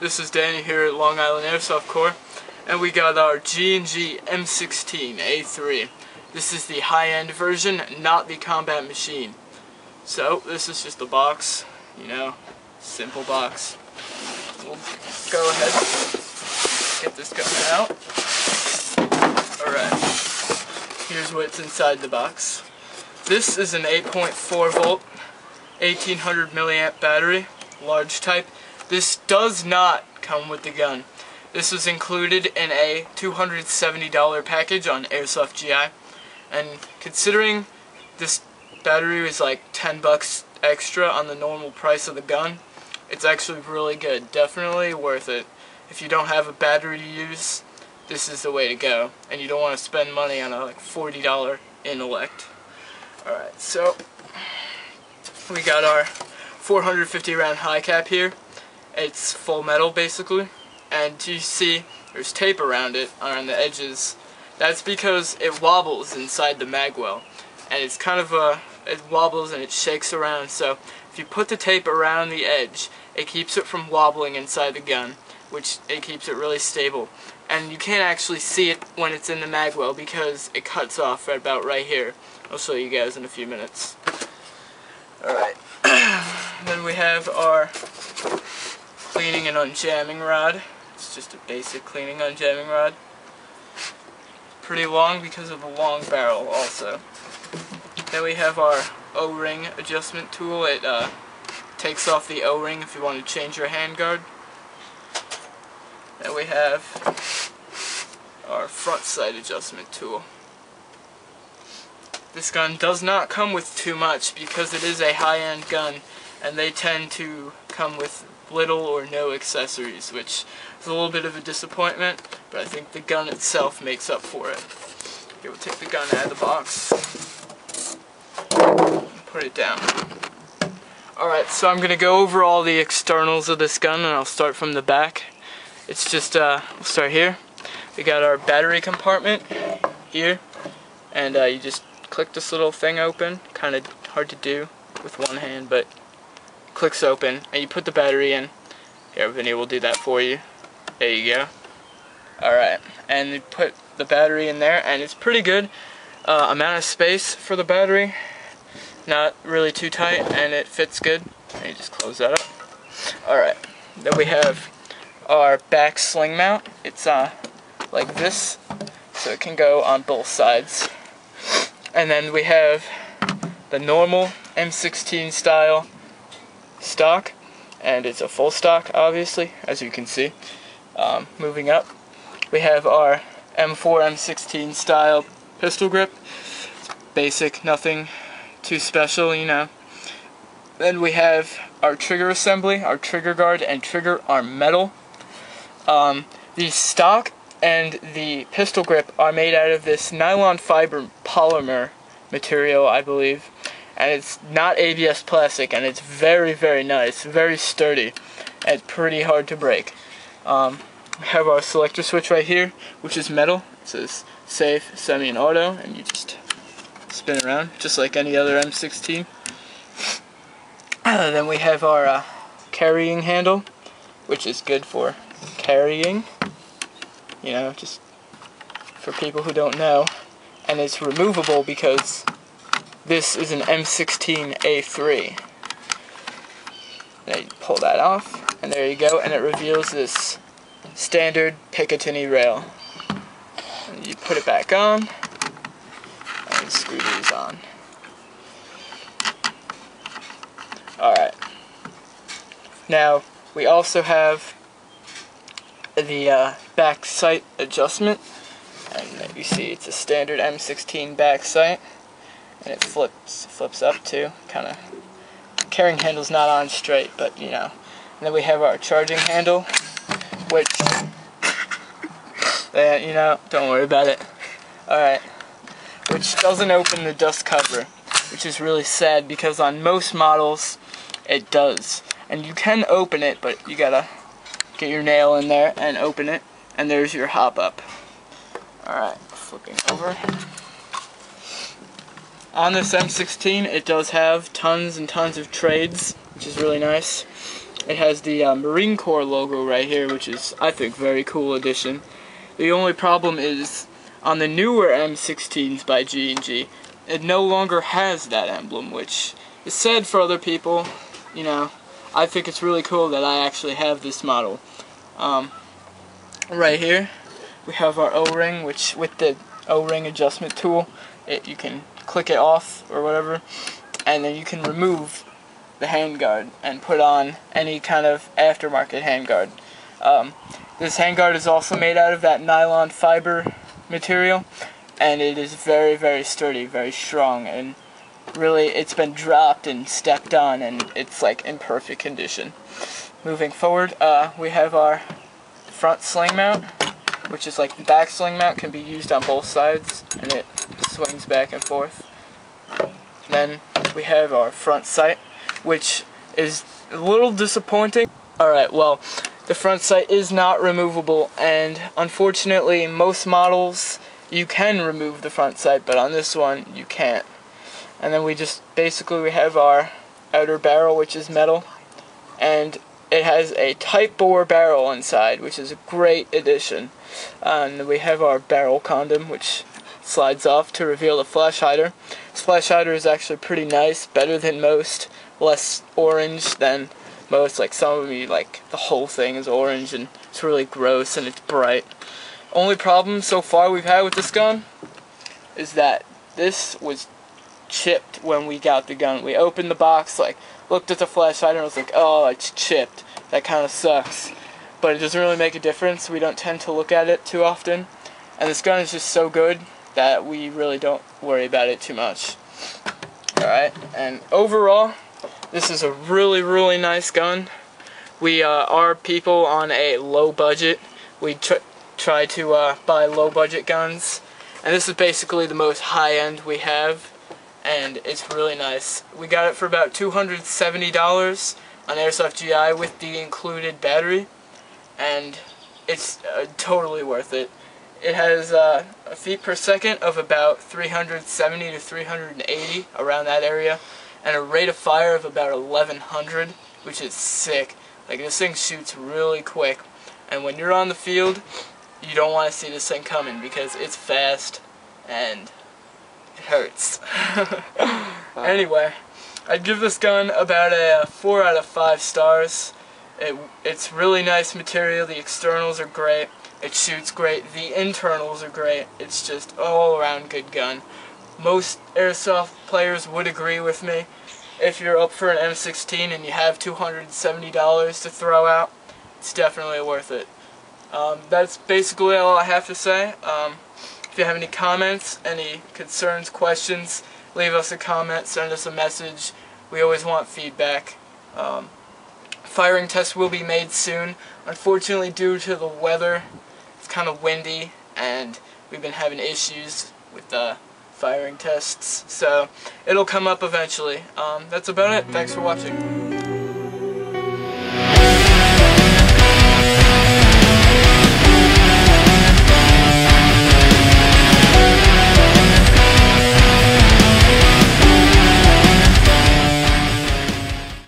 this is Danny here at Long Island Airsoft Corps, and we got our G&G M16A3. This is the high-end version, not the combat machine. So, this is just a box, you know, simple box. We'll go ahead and get this gun out. Alright, here's what's inside the box. This is an 8.4 volt, 1800 milliamp battery, large type. This does not come with the gun. This was included in a $270 package on Airsoft GI, and considering this battery was like 10 bucks extra on the normal price of the gun, it's actually really good. Definitely worth it. If you don't have a battery to use, this is the way to go, and you don't want to spend money on a like $40 intellect. Alright, so we got our 450 round high cap here. It's full metal basically, and you see there's tape around it on the edges. That's because it wobbles inside the mag well, and it's kind of it wobbles and it shakes around, so if you put the tape around the edge, it keeps it from wobbling inside the gun, which it keeps it really stable. And you can't actually see it when it's in the mag well because it cuts off right about right here. I'll show you guys in a few minutes. Alright, then we have our cleaning and unjamming rod. It's just a basic cleaning unjamming rod. Pretty long because of the long barrel also. Then we have our O-ring adjustment tool. It takes off the O-ring if you want to change your handguard. Then we have our front sight adjustment tool. This gun does not come with too much because it is a high-end gun, and they tend to come with little or no accessories, which is a little bit of a disappointment, but I think the gun itself makes up for it. Okay, we'll take the gun out of the box and put it down. Alright, so I'm going to go over all the externals of this gun, and I'll start from the back. It's just, we'll start here. We got our battery compartment here, and you just click this little thing open. Kind of hard to do with one hand, but clicks open, and you put the battery in. Here, Vinny will do that for you. There you go. Alright, and you put the battery in there, and it's pretty good amount of space for the battery. Not really too tight, and it fits good. And you just close that up. Alright, then we have our back sling mount. It's like this, so it can go on both sides. And then we have the normal M16 style stock, and it's a full stock obviously, as you can see. Moving up, we have our M4 M16 style pistol grip. It's basic, nothing too special, you know. Then we have our trigger assembly. Our trigger guard and trigger are metal. The stock and the pistol grip are made out of this nylon fiber polymer material, I believe, and it's not ABS plastic, and it's very, very nice, very sturdy, and pretty hard to break. We have our selector switch right here, which is metal. It says safe, semi, and auto, and you just spin around just like any other M16. Then we have our carrying handle, which is good for carrying, you know, just for people who don't know. And it's removable because this is an M16A3. Then you pull that off, and there you go, and it reveals this standard Picatinny rail. And you put it back on, and screw these on. Alright. Now, we also have the back sight adjustment, and you see it's a standard M16 back sight, and it flips up too. Kind of carrying handle's not on straight, but you know. And then we have our charging handle, which you know, don't worry about it. Alright, which doesn't open the dust cover, which is really sad because on most models it does, and you can open it, but you gotta get your nail in there and open it, and there's your hop up. Alright, flipping over. On this M16, it does have tons and tons of trades, which is really nice. It has the Marine Corps logo right here, which is, I think, very cool addition. The only problem is, on the newer M16s by G&G, it no longer has that emblem, which is sad for other people. You know, I think it's really cool that I actually have this model. Right here, we have our O-ring, which with the O-ring adjustment tool, you can click it off or whatever, and then you can remove the handguard and put on any kind of aftermarket handguard. This handguard is also made out of that nylon fiber material, and it is very, very sturdy, very strong, and really it's been dropped and stepped on, and it's like in perfect condition. Moving forward, we have our front sling mount, which is like the back sling mount, can be used on both sides, and it swings back and forth. Then we have our front sight, which is a little disappointing. Alright, well, the front sight is not removable, and unfortunately most models you can remove the front sight, but on this one you can't. And then we have our outer barrel, which is metal, and it has a Type bore barrel inside, which is a great addition. And we have our barrel condom, which slides off to reveal the flash hider. This flash hider is actually pretty nice, better than most, less orange than most. Like some of me, like the whole thing is orange and it's really gross and it's bright. Only problem so far we've had with this gun is that this was chipped when we got the gun. We opened the box, like looked at the flash hider and was like, oh, it's chipped. That kind of sucks. But it doesn't really make a difference. We don't tend to look at it too often. And this gun is just so good that we really don't worry about it too much. Alright, and overall, this is a really, really nice gun. We are people on a low budget. We try to buy low budget guns. And this is basically the most high-end we have. And it's really nice. We got it for about $270 on Airsoft GI with the included battery, and it's totally worth it. It has a feet per second of about 370 to 380, around that area, and a rate of fire of about 1100, which is sick. Like, this thing shoots really quick, and when you're on the field, you don't want to see this thing coming because it's fast and it hurts. Anyway, I'd give this gun about a 4 out of 5 stars. It's really nice material. The externals are great. It shoots great. The internals are great. It's just all around good gun. Most airsoft players would agree with me. If you're up for an M16 and you have $270 to throw out, it's definitely worth it. That's basically all I have to say. If you have any comments, any concerns, questions, leave us a comment, send us a message. We always want feedback. Firing tests will be made soon. Unfortunately, due to the weather, it's kind of windy, and we've been having issues with the firing tests. So, it'll come up eventually. That's about it. Thanks for watching.